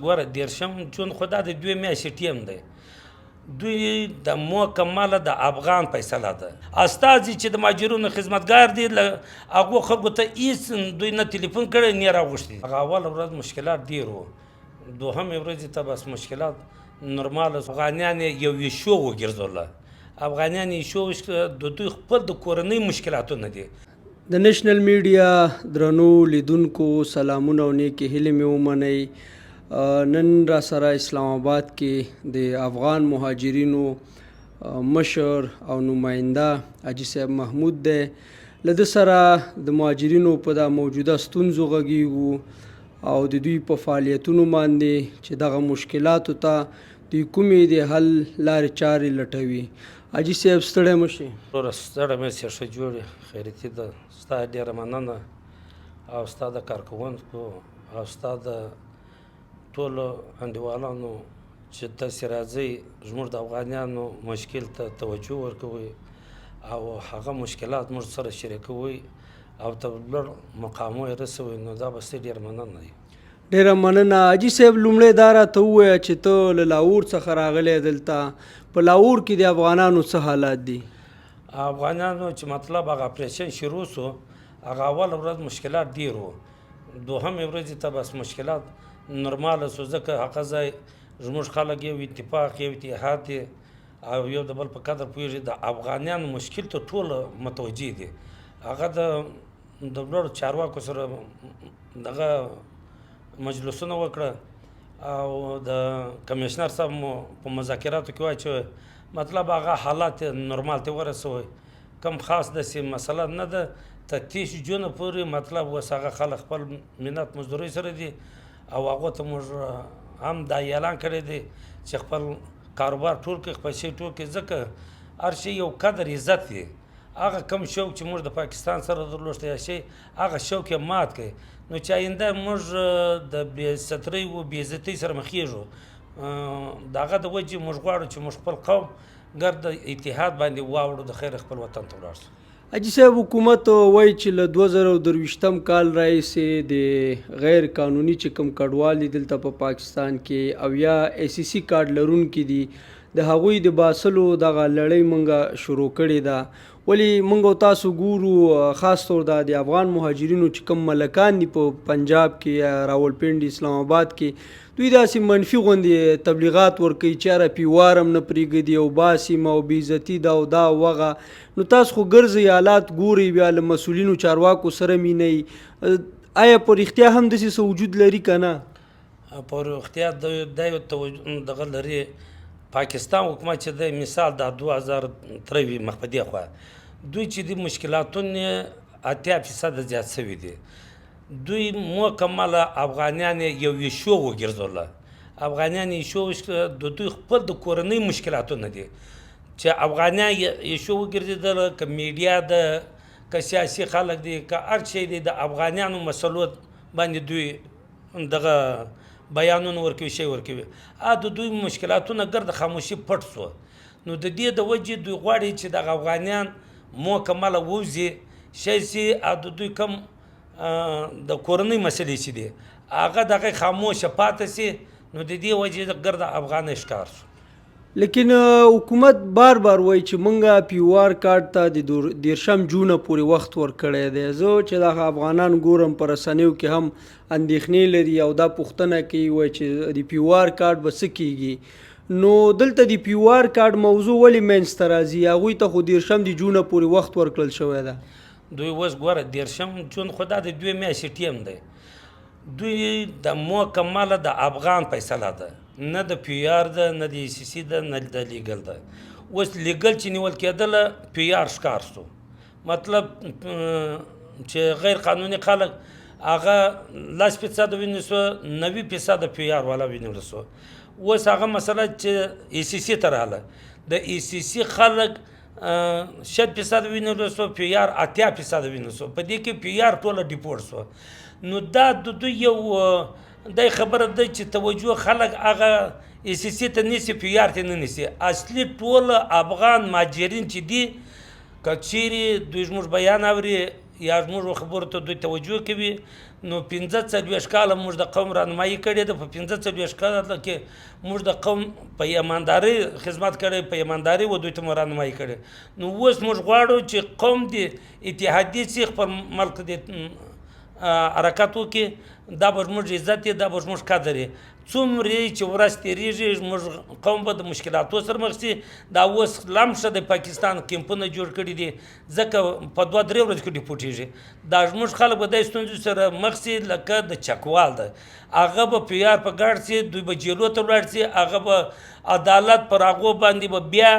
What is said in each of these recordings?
ګوره 13 جون خو دا د 2 میاشتې ټیم دی. دوی د مکمله د افغان فیصله ده. استازي چې د مهاجرونو خدمتګار دي له هغو خلکو ته هېڅ دوی نه تلیفون کړی نه یې راغوښتي. هغه اوله ورځ مشکلات ډېر وو، دوهمې ورځې ته بس مشکلات نورمال. افغانیان یې یو ویشو وګرځوله، افغانیان یې ویشو د دوی خپل د کورنۍ مشکلاتونه دي. د نېشنل میډیا درنو لیدونکو سلامونه او نیکې هیلې مې ومنئ. نن را سره اسلام آباد کې د افغان مهاجرینو مشر او نماینده حاجي صاحب محمود دی. له ده سره د مهاجرینو په دا موجوده ستونزو غږیږو او د دوی په فعالیتونو باندې چې دغه مشکلاتو ته دوی کومې د حل لارې چارې لټوي. حاجي صاحب ستړی مه شئ. وروره ستړی مه شې، ښه جوړ یې، خیرتي ده. ستا ډېره مننه او ستا د کارکوونکو او ستا د ټولو انډیوالانو چې تاسې راځئ زموږ د افغانیانو مشکل ته توجه ورکوئ او هغه مشکلات موږ سره شریکوئ او تر لوړ مقامو یې رسوئ، نو دا به ستاسې ډېره مننه وي. ډېره مننه. حاجي صاحب لومړی دا راته ووایه چې ته له لاهور څخه راغلی دلته، په لاهور کې د افغانانو څه حالات دي؟ افغانانو چې مطلب هغه اپریشن شروع سو، هغه اوله ورځ مشکلات ډېر وو، دوهمې ورځې ته بس مشکلات نورماله سو، ځکه هغه ځای زموږ خلک یو اتفاق یو اتحاد دي او یو د بل په قدر پوهېږي. د افغانیانو مشکل ته ټوله متوجه دي. هغه د لوړو چارواکو سره دغه مجلسونه وکړه او د کمیشنر صاحب مو په مذاکراتو کې واچوه، مطلب هغه حالات نورمال ته ورسوئ. کم خاص داسې مسله نه ده. تر 30 جون پورې مطلب اوس هغه خلک خپل منت مزدورۍ سره دي او هغو ته موږ هم دا اعلان کړی دی چې خپل کاروبار ټول کړي، خپل شی ټول کړي، ځکه هر شی یو قدر عزت دی. هغه کم شوق چې موږ د پاکستان سره درلوشته یا شی هغه شوق یې مات کړي، نو چې آینده موږ د بې سترۍ و بې عزتۍ سره مخېږو. د هغه د وجې موږ غواړو چې موږ خپل قوم ګرد اتحاد باندې واوړو، د خیر خپل وطن ته ولاړ شو. حاجي صاحب حکومت وایي چې له 2023 کال راهیسې د غیر قانوني چې کوم کډوال دي دلته په پاکستان کې او یا ACC کارډ لرونکي دي، د هغوی د باسلو دغه لړۍ مونږه شروع کړې ده. ولې مونږ او تاسو ګورو خاص طور د افغان مهاجرینو چې کوم ملکان دي په پنجاب کې یا راولپنډي اسلام آباد کې، دوی داسې منفي غوندې تبلیغات ورکوي چې یاره پیوار هم نه پرېږدي او باسي ما او بې عزتي ده او دا وغه. نو تاسو خو ګرځئ حالات ګورئ، بیا له مسؤلینو چارواکو سره مینئ. آیا په رښتیا هم داسې څه وجود لري که نه؟ په رښتیا دا یو دغه لري. پاکستان حکومت چې دی مثال د 2003 مخ په دې خوا دوی چې د مشکلاتونه 80% زیات شوي دي. دوی مکمله افغانیان یو ویشو وګرځوله، افغانیان یې ویشو د دوی خپل د کورنۍ مشکلاتونه دي چې افغانیان یې وګرځېدله، که میډیا ده که سیاسي خلک دي که هر شی دی، د افغانیانو مسلو باندې دوی دغه بیانونه ورکوي، شی ورکوي. د دوی مشکلاتونه ګرد خاموشي پټ سو. نو د دې د وجې دوی غواړي چې دغه افغانیان مکمله ووځي، شی سي او د دوی کم د کورنۍ مسلې چې دي هغه دغه خاموشه پاتې سي. نو د دې وجې ګرد افغانۍ ښکار سو. لیکن حکومت بار بار وایي چې مونږه پیوار کارت ته د 13 جون پورې وخت ورکړی دی. زه چې دغه افغانان ګورم په رسنیو کې هم اندېښنې لري او دا پوښتنه کوي، وایي چې د پیوار کارت به څه کیږي. نو دلته د پیوار کارت موضوع ولې منځته راځي؟ هغوی ته خو 13 جون پورې وخت ورکړل شوی ده. دوی اوس ګوره 13 جون خو دا د 2 میاشتې ټیم دی. دوی د مکمله د افغان فیصله ده، نه د PR ده نه د ACC ده نه د لیګل ده. اوس لیګل چې نیول کېدله PR ښکار سو، مطلب چې غیر قانوني خلک هغه 10% ونیسو، 90% PR والا ونیول سو. اوس هغه مسله چې ACC ته راغله، د ACC خلک 60% ونیول سو، PR 80% ونیول سو. په دې کې PR ټوله ډیپورټ سو. نو دا د دوی یو دا خبره ده چې توجه خلک هغه ACC ته نیسي، PR ته نه نیسي. اصلي ټول افغان مهاجرین چې دي که چیرې دوی زموږ بیان اوري یا زموږ خبرو ته دوی توجه کوي، نو 45 کاله موږ د قوم رهنمایي کړې ده. په 45 کاله کې موږ د قوم په ایماندارۍ خدمت کړی، په ایماندارۍ و دوی ته مو رهنمایي کړې. نو اوس موږ غواړو چې قوم د اتحادیې څخه خپل ملک د حرکت وکړي. دا به زموږ عزت دی، دا به زموږ قدر دی. څومره چې ورځ تېرېږي زموږ قوم به د مشکلاتو سره مخ شي. دا اوس لم شه د پاکستان کیمپونه جوړ کړي دي، ځکه په 2-3 ورځو کې ډیپوټېږي. دا زموږ خلک به د ستونزو سره مخ شي، لکه د چکوال ده. هغه به په یار په ګډ شي، دوی به جیلو ته ولاړ شي، هغه به عدالت پر هغو باندې به بیا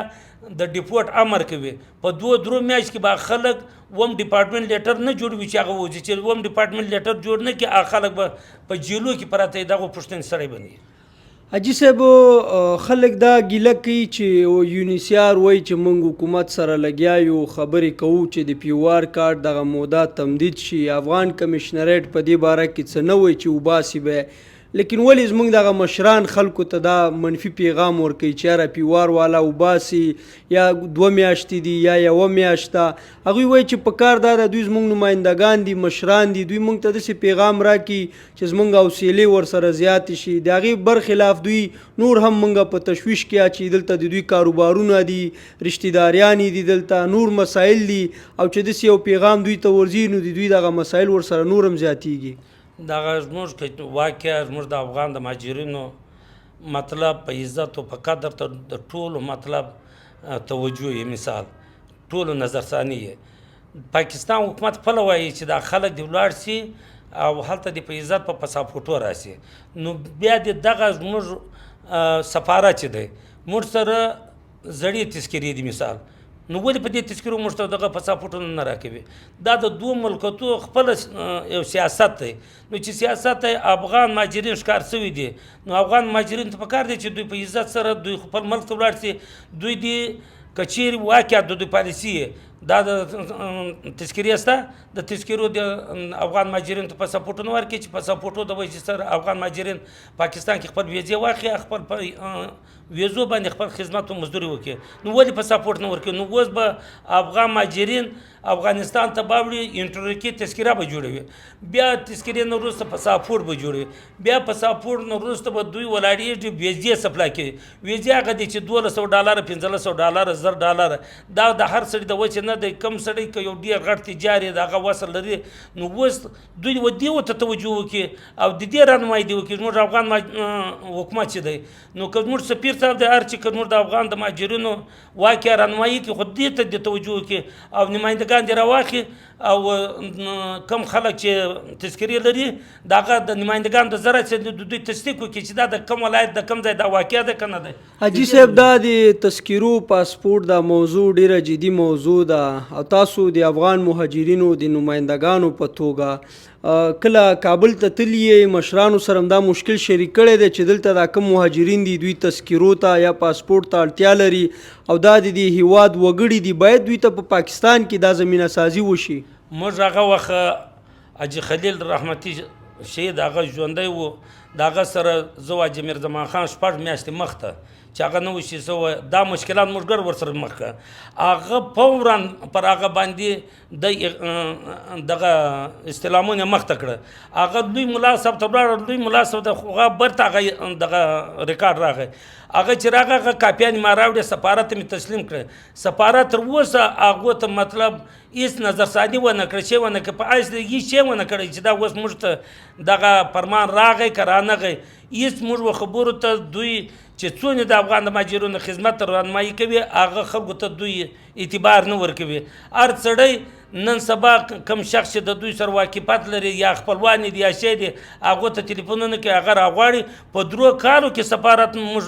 د ډیپورټ امر کوي. په 2-3 میاشت کې به خلک وم ډپارټمنټ لیټر نه جوړوي چې هغه وځي، چې وم ډپارټمنټ لیټر جوړ نه کړي، هغه خلک به په جیلو کې پراته وي. دغه پوښتنې سړی بندي. حاجي صاحب خلک دا ګیله کوي چې یونیسیار وایي چې موږ حکومت سره لګیا یو، خبرې کوو چې د پیوار کارت دغه موده تمدید شي. افغان کمیشنریټ په دې باره کې څه نه وایي چې وباسي به، لیکن ولې زموږ دغه مشران خلکو ته دا منفي پیغام ورکوي چې یاره پیوار والا وباسي، یا 2 میاشتې دي یا 1 میاشت ده. هغوی وایي چې په کار دا ده دوی زموږ نمایندګان دي، مشران دي، دوی موږ ته داسې پیغام راکړي چې زموږ حوصلې ورسره زیاتې شي. د هغې برخلاف دوی نور هم موږ په تشویش کې اچي. دلته د دوی کاروبارونه دي، رشتهداریانې دي، دلته نور مسایل دي، او چې داسې یو پیغام دوی ته ورځي نو د دوی دغه مسایل ورسره نور هم زیاتېږي. دغه زموږ واقعا زموږ د افغان د مهاجرینو مطلب په عزت او په قدر ته د ټولو مطلب توجه یې، مثال ټولو نظرثاني یې. پاکستان حکومت خپله وایي چې دا خلک دې ولاړ شي او هلته دې په عزت په پاسپورټو راشي. نو بیا دې دغه زموږ سفارت چې دی موږ سره زړې تذکرې دي، مثال نو ولې په دې تذکرو موږ ته دغه پاسپورټونه نه راکوي؟ دا د 2 ملکتو خپل یو سیاست دی. نو چې سیاست افغان مهاجرین ښکار شوي دي، نو افغان مهاجرین ته پکار دی چې دوی په عزت سره دوی خپل ملک ته ولاړ شي. دوی دې که چیرې واقعا د دوی پالیسي دا د تذکرې شته، د تذکرو د افغان مهاجرینو ته پاسپورټونه ورکړي چې پاسپورټو د وجې سره افغان مهاجرین پاکستان کې خپل ویزې واخلي، خپل په ویزو باندې خپل خدمت او مزدوري وکړي. نو ولې پاسپورټ نه ورکوي؟ نو اوس به افغان مهاجرین افغانستان ته باوړي، انټرویو کې تذکره به جوړوي، بیا تذکرې نه وروسته پاسپورټ به جوړوي، بیا پاسپورټ نه وروسته به دوی ولاړېږي ویزې سپلای کوي. ویزې هغه دي چې $1200 $1500 $1000 دا د هر سړي د وجې نه دی. کم سړی که یو ډېر غټ تجار دی، د هغه وصل لري، نو اوس دوی دې ته توجه وکړي او د دې رهنمایي دې وکړي. زموږ افغان حکومت چې دی، نو که زموږ سفیر صاحب دی، هر چې که زموږ د افغان د مهاجرینو واقعا رهنمایي کوي، خو دې ته دې توجه وکړي او نمایندګان دې راواخلي او کم خلک چې تذکرې لري د هغه د نمایندګانو د ذره چې د دوی تصدیق وکړي چې دا د کوم ولایت د کوم ځای دا واقع ده که نه دی. حاجي صاحب دا د تذکرو پاسپورټ دا موضوع ډیره جدي موضوع ده، او تاسو د افغان مهاجرینو د نمایندګانو په توګه کله کابل ته تللی یې، مشرانو سره دا مشکل شریک کړی دی چې دلته دا کوم مهاجرین دي دوی تذکرو ته یا پاسپورټ ته اړتیا لري او دا د دې هیواد وګړي دي، باید دوی ته په پاکستان کې دا زمینه سازي وشي. موږ هغه وخت حاجي خلیل رحمتي شهید هغه ژوندی و، د هغه سره زه حاجي میرزمان خان 6 میاشتې مخته چې هغه نه وشي سوی، دا مشکلات موږ ګډ ورسره مخ کړه. هغه فورا پر هغه باندې د دغه استعلامونه مخته کړه. هغه دوی ملا صاحب ته ولاړ، دوی ملا صاحب ته خو هغه برته هغه دغه ریکارډ راغی، هغه چې راغی هغه کاپیانې ما راوړې، سفارت ته مې تسلیم کړه. سفارت تر اوسه هغو ته مطلب هېڅ نظرثاني ونه کړه، شی ونه کړه، په عیس هېڅ شی ونه کړی چې دا اوس موږ ته دغه فرمان راغی که رانغی. هېڅ موږ خبرو ته دوی چې څونه د افغان د مهاجرینو خدمت رهنمایي کوي هغه خلکو ته دوی اعتبار نه ورکوي. هر سړی نن سبا کم شخص چې د دوی سره واقفیت لري یا خپلوان دي یا شی دي، هغو ته تلیفونونه کوي، هغه راغواړي. په 3 کالو کې سفارت موږ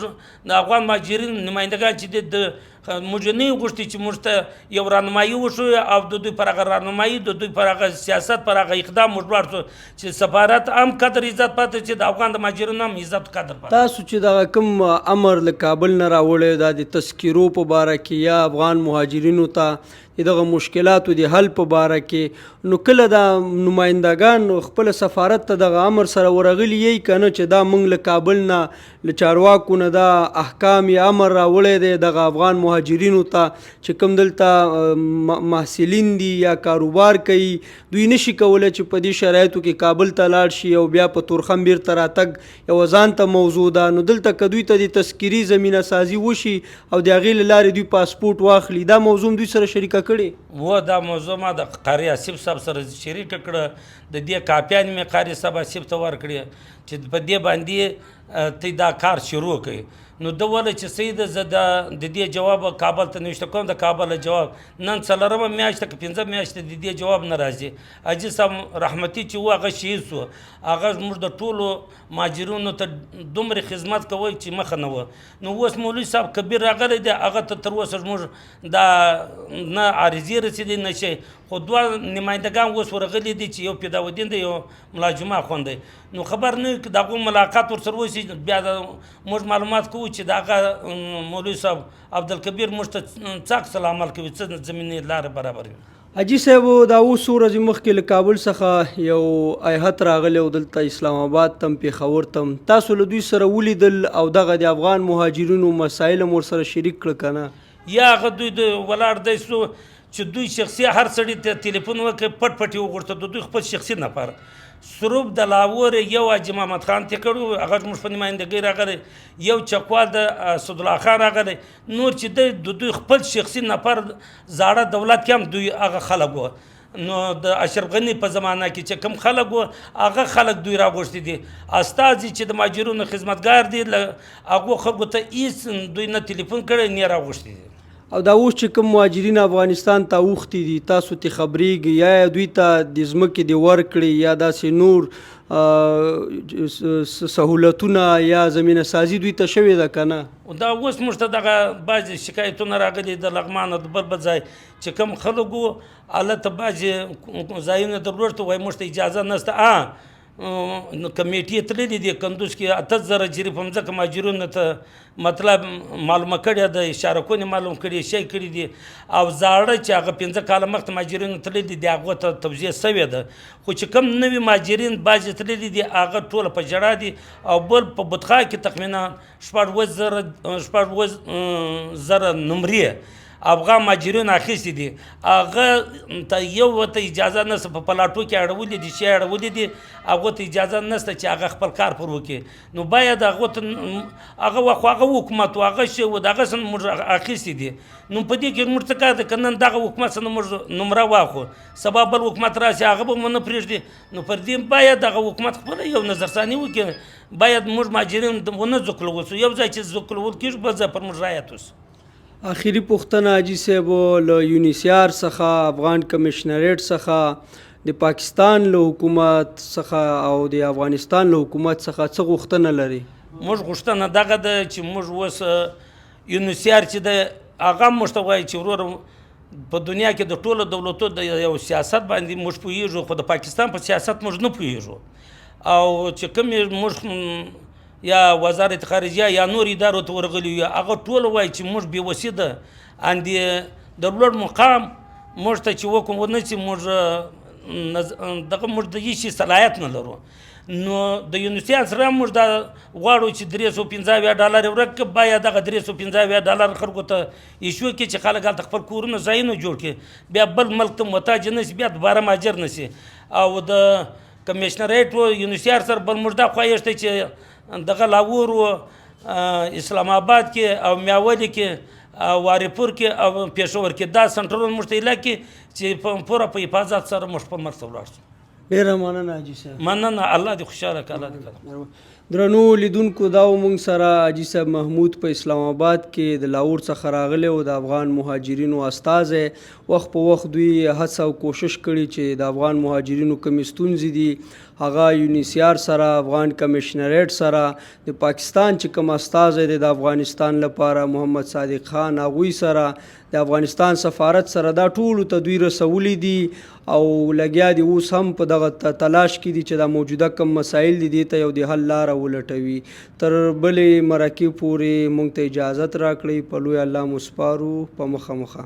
د افغان مهاجرین نمایندګان چې د موږ نه غوښتي چې موږ ته یو رهنمایي وشو او د دوی پر هغه رهنمایي د دوی پر هغه سیاست پر هغه اقدام موږ ولاړ شو چې سفارت هم قدر عزت پاتې چې د افغان د مهاجرینو هم عزت قدر پاتې. تاسو چې دغه کوم امر له کابل نه راوړی دا د تذکرو په باره کې یا افغان مهاجرینو ته دغه مشکلاتو د حل په باره کې، نو کله دا نمایندګان خپل سفارت ته دغه امر سره ورغلي یې که نه چې دا موږ له کابل نه له چارواکو نه دا احکام یا امر راوړی دی دغه افغان مهاجرینو ته چې کوم دلته محصلین دي یا کاروبار کوي دوی نشي کولی چې په دې شرایطو کې کابل ته لاړ شي او بیا په تورخم بیرته راتګ یوه ځان ته موضوع ده. نو دلته که دوی ته د تذکیري زمینه سازي وشي او د هغې له لارې دوی پاسپورټ واخلي، دا موضوع دوی سره شریکه کړې و دا موضوع ما د قاري آصف صاحب سره شریکه کړه. د دې کاپیان مې قاري صاحب آصف ته ورکړې چې په دې باندې ته دا کار شروع کړي. نو ده ویله چې صحیح ده، زه د دې جواب کابل ته نوشته کوم. د کابل جواب نن څلورمه میاشته که پنځه میاشتې د دې جواب نه راځي. حاجي صاحب رحمتي چې و هغه شهید سو، هغه زموږ د ټولو مهاجرینو ته دومره خدمت کوي چې مخه نه وه. نو اوس مولوي صاحب کبیر راغلی دی، هغه ته تر اوسه زموږ دا نه عارضي رسېدی نه شی، خو دوه نمایندګان اوس ورغلي دي چې یو پیداودین دی یو ملا جمعه خوند دی. نو خبر نه وي که د هغو ملاقات ورسره وشي بیا موږ معلومات کوو چې د هغه مولوي صاحب عبدالکبیر موږ ته څه عکس العمل کوي، څه زمینې لارې برابروي. حاجي صاحب دا اوس څو ورځې مخکې له کابل څخه یو ایهت راغلی او دلته اسلام آباد تم پېښور تم، تاسو له دوی سره ولیدل او دغه د افغان مهاجرینو مسایل هم ورسره شریک کړه که نه؟ یا هغه دوی د ولاړ دی سو چې دوی شخصي هر سړي ته تلیفون وکړي پټ پټ یې وغوښته، د دوی خپل شخصي نفر سروپ د لاهور یو حاجي محمد خان ته کړو، هغه زموږ په نمایندګۍ راغلی، یو چکوال د اسدالله خان راغلی، نور چې د دوی خپل شخصي نفر زاړه دولت کې هم دوی هغه خلک وو. نو د اشرف غني په زمانه کې چې کوم خلک وو هغه خلک دوی راغوښتي دي. استازي چې د مهاجرینو خدمتګار دي هغو خلکو ته هېڅ دوی نه تلیفون کړی نه راغوښتي دي. او دا اوس چې کوم مهاجرین افغانستان ته اوښتي دي تاسو ته خبرېږي یا دوی ته د ځمکې دې ورکړي یا داسې نور سهولتونه یا زمینه سازي دوی ته شوې ده که نه؟ دا اوس موږ ته دغه بعضې شکایتونه راغلي د لغمان او د بل بل ځای چې کوم خلک وو هلته بعضې ځایونه درلود ته وایي موږ ته اجازه نشته. کمیټې تللې دي کندوز کې 8,000 جریب په مځکه مهاجرینو ته مطلب معلومه کړې ده، اشاره کونې معلوم کړي شی کړي دي، او زاړه چې هغه 15 کاله مخکې مهاجرینو تللي دي هغو ته توضیح سوې ده. خو چې کوم نوي مهاجرین بعضې تللي دي هغه ټوله په ژړا دي، او بل په بتخا کې تخمینا 14,000 نمرې افغان مهاجرین اخیستي دي، هغه ته یو ته اجازه نشته، په پلاټو کې اړولي دي شی اړولي دي، هغو ته اجازه نشته چې هغه خپل کار پر وکړي. نو باید هغو ته هغه وخت هغه حکومت و هغه شی و د هغه څه موږ اخیستي دي. نو په دې کې موږ څه کار دی که نن دغه حکومت څخه موږ نمره واخلو سبا بل حکومت راشي هغه به مو نه پرېږدي. نو پر دې باید دغه حکومت خپله یو نظرثاني وکړي، باید موږ مهاجرین ونه ځوکلول سو، یو ځای چې ځوکلول کېږي بل ځای پر موږ رعایت وسو. آخري پوښتنه حاجي صاحب له یونیسیار څخه افغان کمیشنریټ څخه د پاکستان له حکومت څخه او د افغانستان له حکومت څخه څه غوښتنه لري؟ موږ غوښتنه دغه ده چې موږ اوس یونیسیار چې ده هغه موږ ته وایي چې وروره په دنیا کې د ټولو دولتو د یو سیاست باندې موږ پوهېږو، خو د پاکستان په سیاست موږ نه پوهېږو. او چې کوم موږ یا وزارت خارجیه یا نور ادارو ته ورغلي یو هغه ټول وایي چې موږ بېوسي ده اندې د لوړ مقام موږ ته چې وکړو ونه چې موږ دغه موږ د هېڅ شي صلاحیت نه لرو. نو د یونیسیان سره موږ دا غواړو چې $350 ورکړي، باید دغه $350 خلکو ته ایشو کړي چې خلک هلته خپل کورونه ځایونه جوړ کړي، بیا بل ملک ته محتاج نه شي، بیا دوباره مهاجر نه شي. او د کمیشنریټ و یونیسیار سره بل موږ دا خواهش دی چې دغه لاهور و اسلام آباد کې او میاولي کې او واریپور کې او پېښور کې دا سنټرونه موږ ته ایله کړي چې پوره په حفاظت سره موږ خپل مرګ ته ولاړ شو. ډېره مننه حاجي صاحب. مننه، الله دې خوشحاله کړه، الله دې کړه. درنو لیدونکو دا موږ سره حاجي صاحب محمود په اسلام آباد کې د لاهور څخه راغلی او د افغان مهاجرینو استازی وخت په وخت دوی هڅه او کوشش کړي چې د افغان مهاجرینو کومې ستونزې دي هغه یونیسیار سره افغان کمیشنریټ سره د پاکستان چې کوم استازی دی د افغانستان لپاره محمد صادق خان هغوی سره د افغانستان سفارت سره دا ټولو ته دوی رسولی دي او لګیا دي اوس هم په دغه تلاش کې دي چې دا موجوده کوم مسایل دي دې ته یو د حل لاره ولټوي. تر بلې مرکې پورې موږ ته اجازت راکړئ، په لوی الله مو سپارو، په مخه مخه.